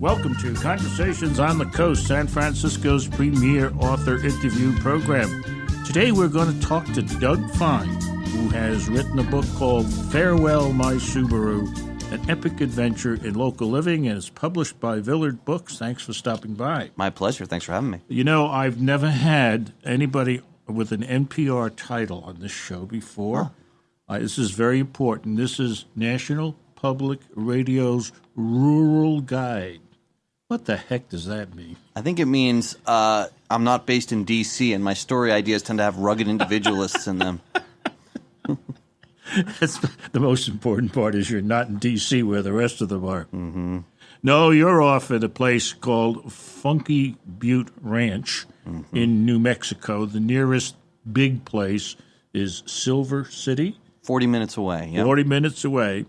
Welcome to Conversations on the Coast, San Francisco's premier author interview program. Today we're going to talk to Doug Fine, who has written a book called Farewell, My Subaru, an epic adventure in local living, and is published by Villard Books. Thanks for stopping by. My pleasure. Thanks for having me. You know, I've never had anybody with an NPR title on this show before. This is very important. This is National Public Radio's Rural Guide. What the heck does that mean? I think it means I'm not based in D.C., and my story ideas tend to have rugged individualists in them. That's the most important part, is you're not in D.C. where the rest of them are. Mm-hmm. No, you're off at a place called Funky Butte Ranch in New Mexico. The nearest big place is Silver City. 40 minutes away. Yep. 40 minutes away.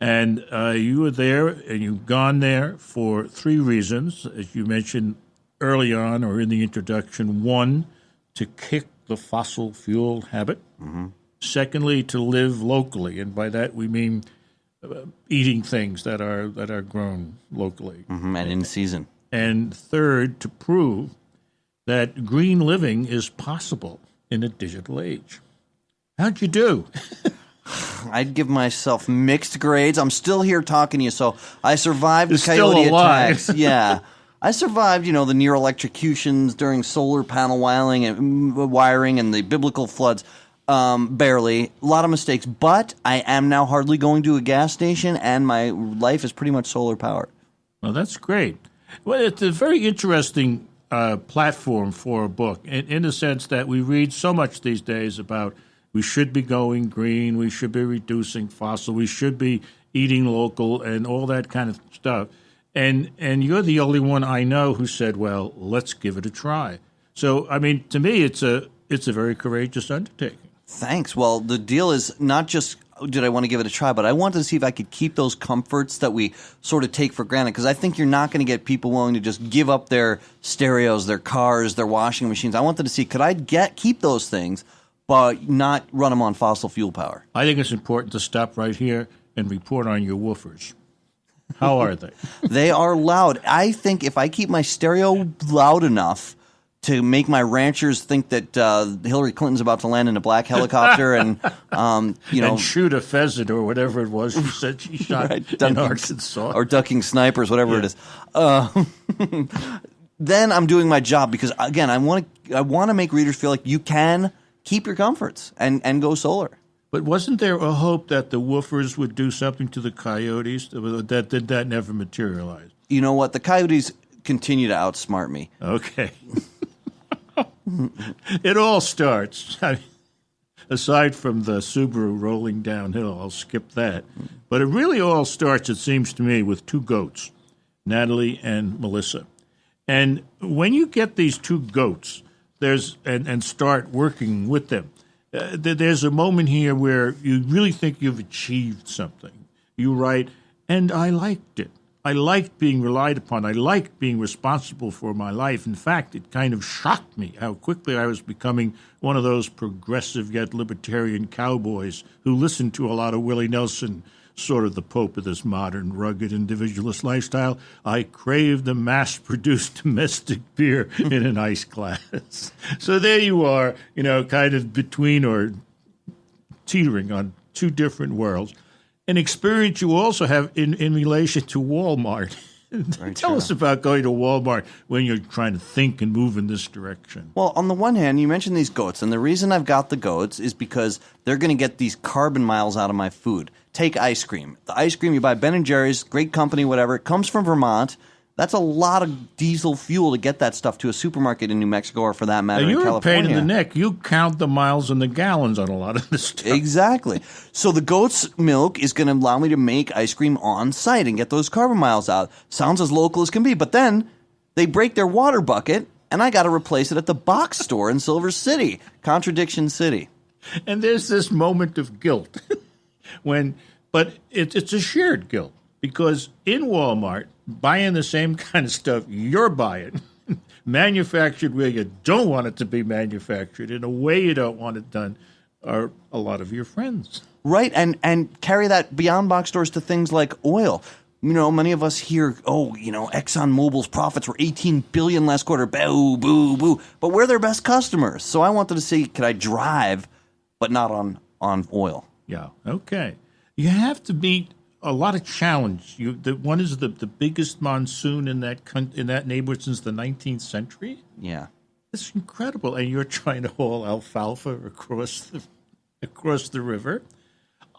And you were there, and you've gone there for three reasons, as you mentioned early on or in the introduction. One, to kick the fossil fuel habit. Mm-hmm. Secondly, to live locally, and by that we mean eating things that are grown locally. Mm-hmm, and in season. And third, to prove that green living is possible in a digital age. How'd you do? I'd give myself mixed grades. I'm still here talking to you, so I survived You're the coyote still alive. attacks. Yeah. I survived, the near electrocutions during solar panel wiring and the biblical floods. Barely. A lot of mistakes. But I am now hardly going to a gas station, and my life is pretty much solar powered. Well, that's great. Well, it's a very interesting platform for a book in the sense that we read so much these days about we should be going green, we should be reducing fossil, we should be eating local, and all that kind of stuff. And you're the only one I know who said, well, let's give it a try. So, I mean, to me, it's a very courageous undertaking. Thanks. Well, the deal is not just did I want to give it a try, but I wanted to see if I could keep those comforts that we sort of take for granted, because I think you're not going to get people willing to just give up their stereos, their cars, their washing machines. I wanted to see, could I keep those things but not run them on fossil fuel power? I think it's important to stop right here and report on your woofers. How are they? They are loud. I think if I keep my stereo loud enough to make my ranchers think that Hillary Clinton's about to land in a black helicopter and and shoot a pheasant or whatever it was she said she shot right, in Arkansas. Or ducking snipers, whatever it is. Then I'm doing my job, because, again, I want to make readers feel like you can keep your comforts and go solar. But wasn't there a hope that the woofers would do something to the coyotes? Did that never materialize? You know what? The coyotes continue to outsmart me. Okay. It all starts, aside from the Subaru rolling downhill, I'll skip that. But it really all starts, it seems to me, with two goats, Natalie and Melissa. And when you get these two goats, and start working with them, there's a moment here where you really think you've achieved something. You write, and I liked it. I liked being relied upon. I liked being responsible for my life. In fact, it kind of shocked me how quickly I was becoming one of those progressive yet libertarian cowboys who listened to a lot of Willie Nelson, sort of the pope of this modern, rugged, individualist lifestyle. I craved the mass-produced domestic beer in an ice glass. So there you are, kind of between or teetering on two different worlds. An experience you also have in relation to Walmart. Tell us about going to Walmart when you're trying to think and move in this direction. Well, on the one hand, you mentioned these goats, and the reason I've got the goats is because they're going to get these carbon miles out of my food. Take ice cream. The ice cream you buy, Ben & Jerry's, great company, whatever, it comes from Vermont. That's a lot of diesel fuel to get that stuff to a supermarket in New Mexico, or for that matter, in California. You're a pain in the neck. You count the miles and the gallons on a lot of this stuff. Exactly. So the goat's milk is going to allow me to make ice cream on site and get those carbon miles out. Sounds as local as can be. But then they break their water bucket, and I got to replace it at the box store in Silver City. Contradiction City. And there's this moment of guilt. But it's a shared guilt, because in Walmart, buying the same kind of stuff you're buying, manufactured where you don't want it to be manufactured, in a way you don't want it done, are a lot of your friends. Right, and carry that beyond box stores to things like oil. many of us hear, ExxonMobil's profits were $18 billion last quarter. Boo, boo, boo. But we're their best customers. So I wanted to see, could I drive, but not on oil? Yeah. Okay. You have to meet a lot of challenge. One is the biggest monsoon in that neighborhood since the 19th century. Yeah. It's incredible. And you're trying to haul alfalfa across the river.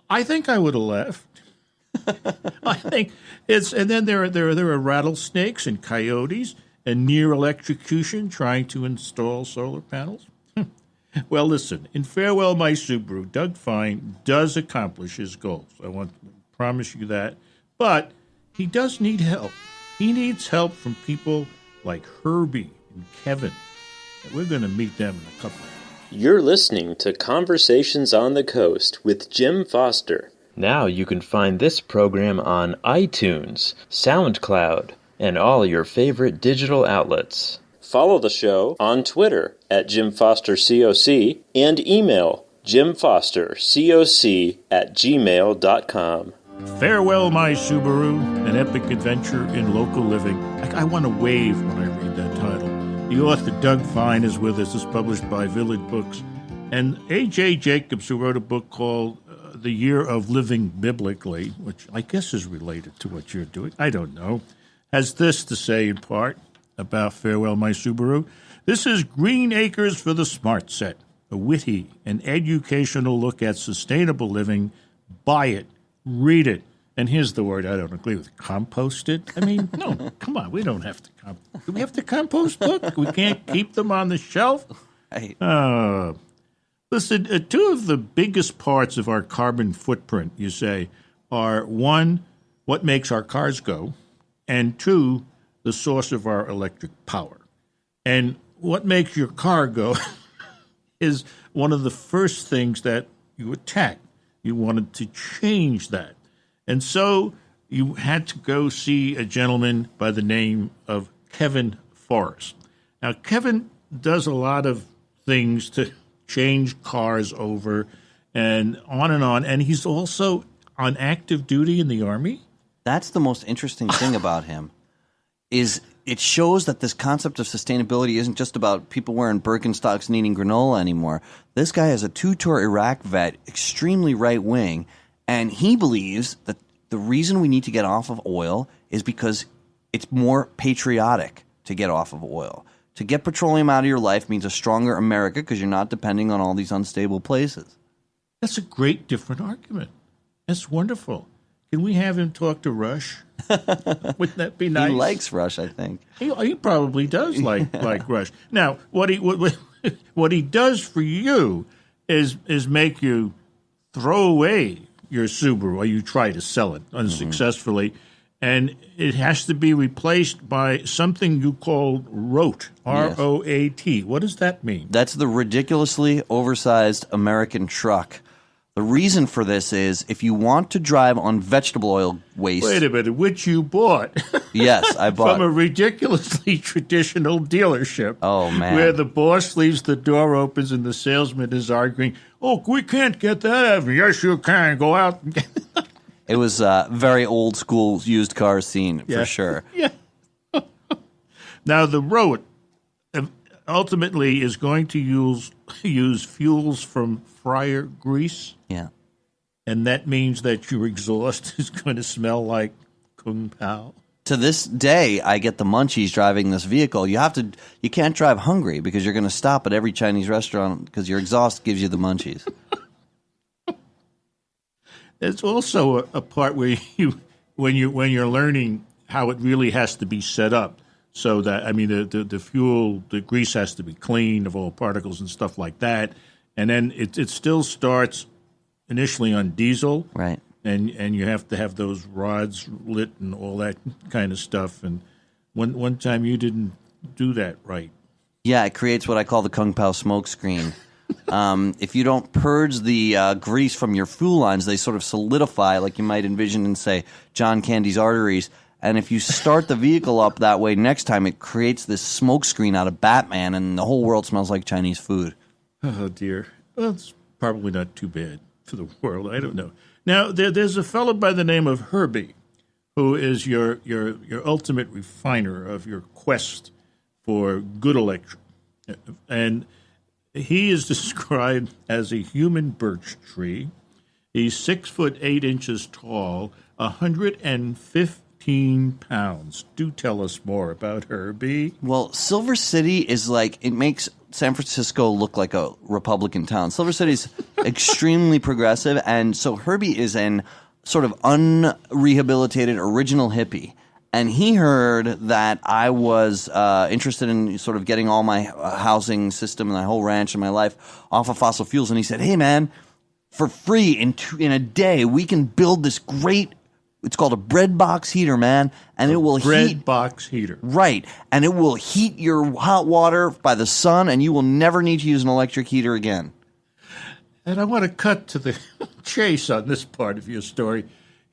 I think I would have left. I think and then there are rattlesnakes and coyotes and near electrocution trying to install solar panels. Well, listen, in Farewell My Subaru, Doug Fine does accomplish his goals. I want to promise you that. But he does need help. He needs help from people like Herbie and Kevin. We're going to meet them in a couple of minutes. You're listening to Conversations on the Coast with Jim Foster. Now you can find this program on iTunes, SoundCloud, and all your favorite digital outlets. Follow the show on Twitter at JimFosterCoc and email jimfostercoc@gmail.com. Farewell, My Subaru, an epic adventure in local living. I want to wave when I read that title. The author, Doug Fine, is with us. It's published by Village Books. And A.J. Jacobs, who wrote a book called The Year of Living Biblically, which I guess is related to what you're doing, I don't know, has this to say in part about Farewell, My Subaru. This is Green Acres for the Smart Set, a witty and educational look at sustainable living. Buy it, read it, and here's the word I don't agree with, compost it. I mean, no, come on, we don't have to compost. Do we have to compost books? We can't keep them on the shelf? Listen, two of the biggest parts of our carbon footprint, you say, are one, what makes our cars go, and two, the source of our electric power. And what makes your car go is one of the first things that you attack. You wanted to change that. And so you had to go see a gentleman by the name of Kevin Forrest. Now, Kevin does a lot of things to change cars over and on, and he's also on active duty in the Army. That's the most interesting thing about him. Is it shows that this concept of sustainability isn't just about people wearing Birkenstocks and eating granola anymore. This guy is a two-tour Iraq vet, extremely right-wing, and he believes that the reason we need to get off of oil is because it's more patriotic to get off of oil. To get petroleum out of your life means a stronger America because you're not depending on all these unstable places. That's a great different argument. That's wonderful. Can we have him talk to Rush? Wouldn't that be nice? He likes Rush, I think. He probably does like Rush. Now, what he does for you is make you throw away your Subaru, or you try to sell it unsuccessfully, and it has to be replaced by something you call ROAT, R-O-A-T. What does that mean? That's the ridiculously oversized American truck. The reason for this is if you want to drive on vegetable oil waste. Wait a minute, which you bought? Yes, I bought. From a ridiculously traditional dealership. Oh, man. Where the boss leaves the door open and the salesman is arguing, oh, we can't get that out of you. Yes, you can. Go out and get it. It was a very old school used car scene, for sure. Yeah. Now, the road ultimately is going to use fuels from fryer grease. Yeah. And that means that your exhaust is going to smell like Kung Pao. To this day, I get the munchies driving this vehicle. You can't drive hungry because you're going to stop at every Chinese restaurant because your exhaust gives you the munchies. There's also a part where when you're learning how it really has to be set up, so that the fuel, the grease has to be clean of all particles and stuff like that, and then it still starts initially on diesel, right? And you have to have those rods lit and all that kind of stuff. And one time you didn't do that right. Yeah, it creates what I call the Kung Pao smoke screen. If you don't purge the grease from your fuel lines, they sort of solidify like you might envision in, say, John Candy's arteries. And if you start the vehicle up that way next time, it creates this smoke screen out of Batman, and the whole world smells like Chinese food. Oh, dear. Well, it's probably not too bad for the world. I don't know. Now, there's a fellow by the name of Herbie who is your ultimate refiner of your quest for good electric. And he is described as a human birch tree. He's 6'8" tall, 115 pounds. Do tell us more about Herbie. Well, Silver City is like, it makes San Francisco look like a Republican town. Silver City's extremely progressive, and so Herbie is an sort of unrehabilitated original hippie. And he heard that I was interested in sort of getting all my housing system and my whole ranch and my life off of fossil fuels. And he said, hey, man, for free in a day, we can build this great, it's called a bread box heater, man. And it will bread box heater. Right. And it will heat your hot water by the sun, and you will never need to use an electric heater again. And I want to cut to the chase on this part of your story.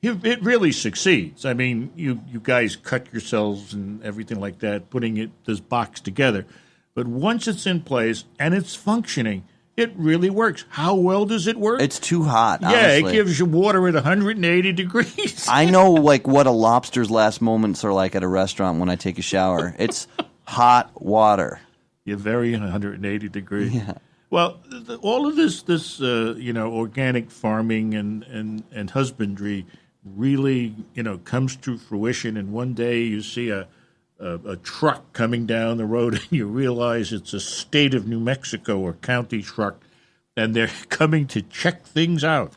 It really succeeds. I mean, you guys cut yourselves and everything like that, putting this box together. But once it's in place and it's functioning, it really works. How well does it work? It's too hot, Yeah, honestly. It gives you water at 180 degrees. I know like what a lobster's last moments are like at a restaurant when I take a shower. It's hot water. You're very 180 degrees. Yeah. Well, all of this organic farming and husbandry really, comes to fruition. And one day you see a truck coming down the road and you realize it's a state of New Mexico or county truck, and they're coming to check things out.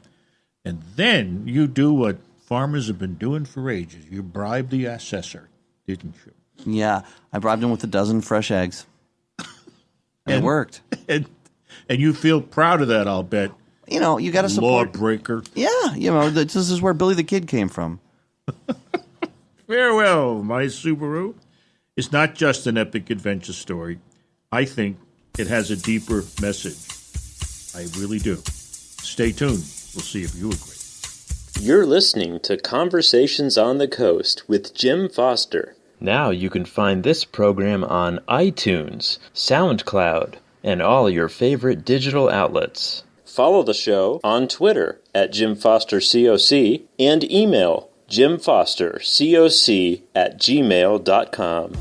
And then you do what farmers have been doing for ages. You bribe the assessor, didn't you? Yeah, I bribed him with a dozen fresh eggs. And it worked. And you feel proud of that, I'll bet. You got to support. Lawbreaker. Yeah, this is where Billy the Kid came from. Farewell, my Subaru. It's not just an epic adventure story. I think it has a deeper message. I really do. Stay tuned. We'll see if you agree. You're listening to Conversations on the Coast with Jim Foster. Now you can find this program on iTunes, SoundCloud, and all your favorite digital outlets. Follow the show on Twitter at Jim Foster COC and email jimfostercoc@gmail.com.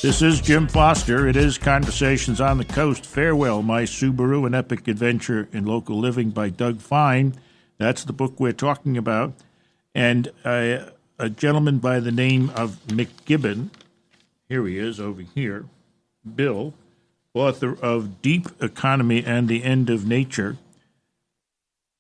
This is Jim Foster. It is Conversations on the Coast. Farewell, my Subaru, an epic adventure in local living by Doug Fine. That's the book we're talking about. And a gentleman by the name of McGibbon, here he is over here, Bill, author of Deep Economy and the End of Nature.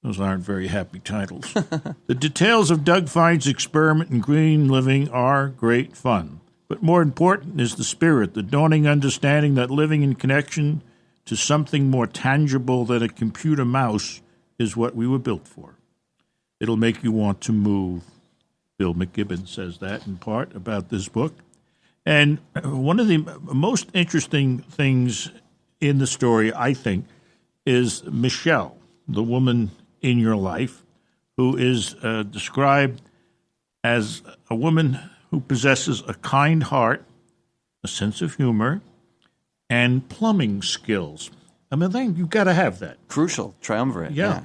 Those aren't very happy titles. The details of Doug Fine's experiment in green living are great fun. But more important is the spirit, the dawning understanding that living in connection to something more tangible than a computer mouse is what we were built for. It'll make you want to move. Bill McGibbon says that in part about this book. And one of the most interesting things in the story, I think, is Michelle, the woman in your life, who is described as a woman who possesses a kind heart, a sense of humor, and plumbing skills. I mean, you've got to have that. Crucial, triumvirate. Yeah.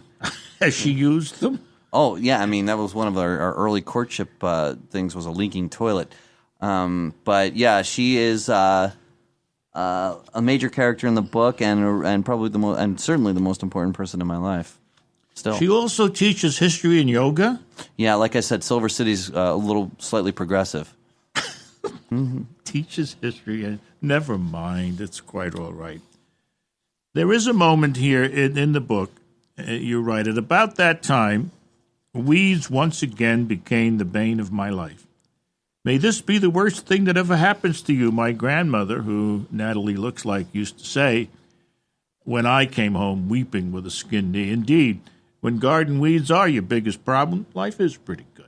Has she used them? Oh, yeah. I mean, that was one of our early courtship things, was a leaking toilet. But yeah, she is a major character in the book, and probably and certainly the most important person in my life. Still, she also teaches history and yoga. Yeah, like I said, Silver City's a little slightly progressive. Mm-hmm. Teaches history, and never mind, it's quite all right. There is a moment here in the book. You write, at about that time, weeds once again became the bane of my life. May this be the worst thing that ever happens to you, my grandmother, who Natalie looks like, used to say when I came home weeping with a skinned knee. Indeed, when garden weeds are your biggest problem, life is pretty good.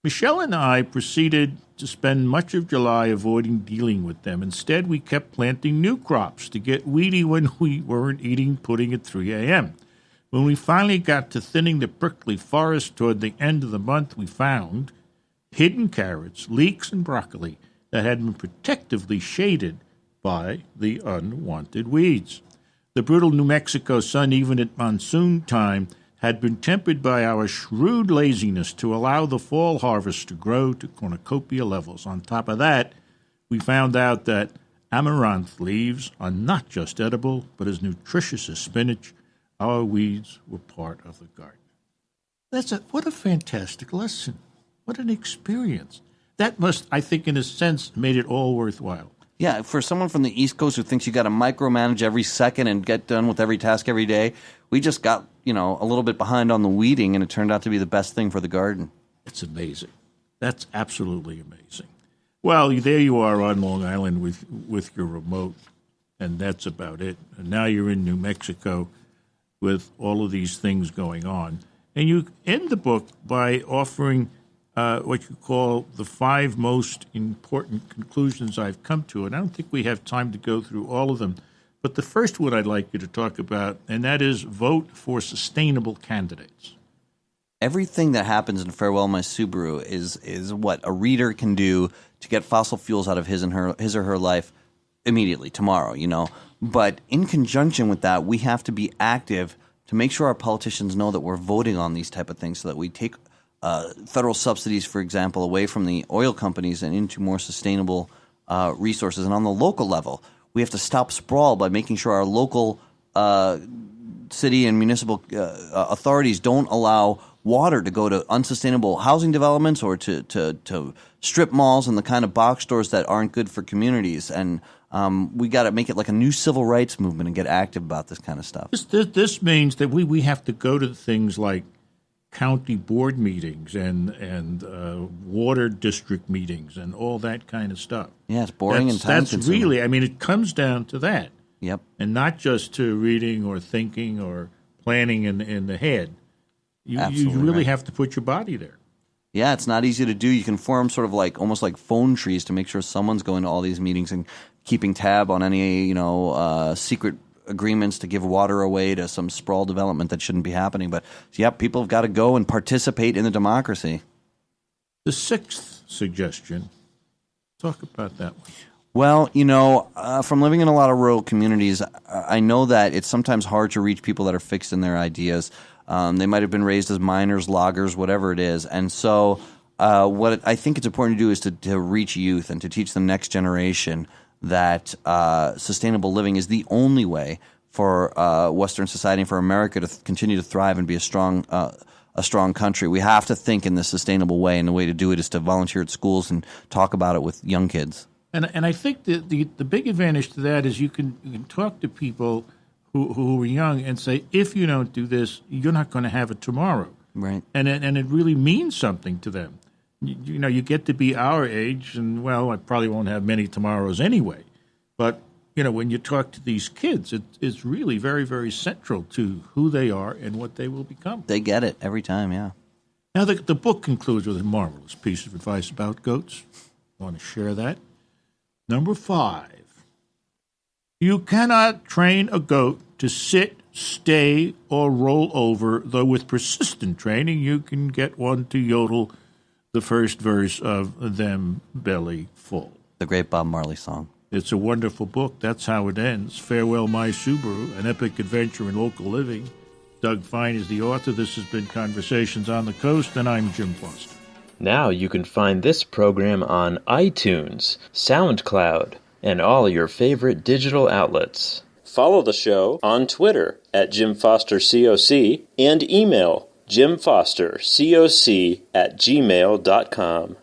Michelle and I proceeded to spend much of July avoiding dealing with them. Instead, we kept planting new crops to get weedy when we weren't eating pudding at 3 a.m. When we finally got to thinning the prickly forest toward the end of the month, we found hidden carrots, leeks, and broccoli that had been protectively shaded by the unwanted weeds. The brutal New Mexico sun, even at monsoon time, had been tempered by our shrewd laziness to allow the fall harvest to grow to cornucopia levels. On top of that, we found out that amaranth leaves are not just edible, but as nutritious as spinach. Our weeds were part of the garden. What a fantastic lesson. What an experience. That must, I think, in a sense, made it all worthwhile. Yeah, for someone from the East Coast who thinks you got to micromanage every second and get done with every task every day, we just got, a little bit behind on the weeding, and it turned out to be the best thing for the garden. It's amazing. That's absolutely amazing. Well, there you are on Long Island with your remote, and that's about it. And now you're in New Mexico with all of these things going on. And you end the book by offering what you call the 5 most important conclusions I've come to. And I don't think we have time to go through all of them. But the first one I'd like you to talk about, and that is vote for sustainable candidates. Everything that happens in Farewell My Subaru is what a reader can do to get fossil fuels out of his or her life immediately, tomorrow, But in conjunction with that, we have to be active to make sure our politicians know that we're voting on these type of things so that we take federal subsidies, for example, away from the oil companies and into more sustainable resources. And on the local level, we have to stop sprawl by making sure our local city and municipal authorities don't allow water to go to unsustainable housing developments or to strip malls and the kind of box stores that aren't good for communities. And we got to make it like a new civil rights movement and get active about this kind of stuff. This means that we have to go to things like county board meetings and water district meetings and all that kind of stuff. Yeah, it's boring and time-consuming. That's really, it comes down to that. Yep. And not just to reading or thinking or planning in the head. You really have to put your body there. Yeah, it's not easy to do. You can form sort of almost like phone trees to make sure someone's going to all these meetings and keeping tab on any, secret agreements to give water away to some sprawl development that shouldn't be happening. But, people have got to go and participate in the democracy. The 6th suggestion, talk about that one. Well, from living in a lot of rural communities, I know that it's sometimes hard to reach people that are fixed in their ideas. They might have been raised as miners, loggers, whatever it is. And so what I think it's important to do is to reach youth and to teach the next generation that sustainable living is the only way for Western society and for America to continue to thrive and be a strong country. We have to think in this sustainable way, and the way to do it is to volunteer at schools and talk about it with young kids. And I think the big advantage to that is you can talk to people who are young and say, if you don't do this, you're not going to have it tomorrow. Right. And it really means something to them. You get to be our age, and, I probably won't have many tomorrows anyway. But, when you talk to these kids, it's really very, very central to who they are and what they will become. They get it every time, yeah. Now, the book concludes with a marvelous piece of advice about goats. I want to share that. Number 5. You cannot train a goat to sit, stay, or roll over, though with persistent training you can get one to yodel the first verse of Them Belly Full. The great Bob Marley song. It's a wonderful book. That's how it ends. Farewell, My Subaru, an epic adventure in local living. Doug Fine is the author. This has been Conversations on the Coast, and I'm Jim Foster. Now you can find this program on iTunes, SoundCloud, and all your favorite digital outlets. Follow the show on Twitter at Jim Foster COC and email jimfostercoc@gmail.com.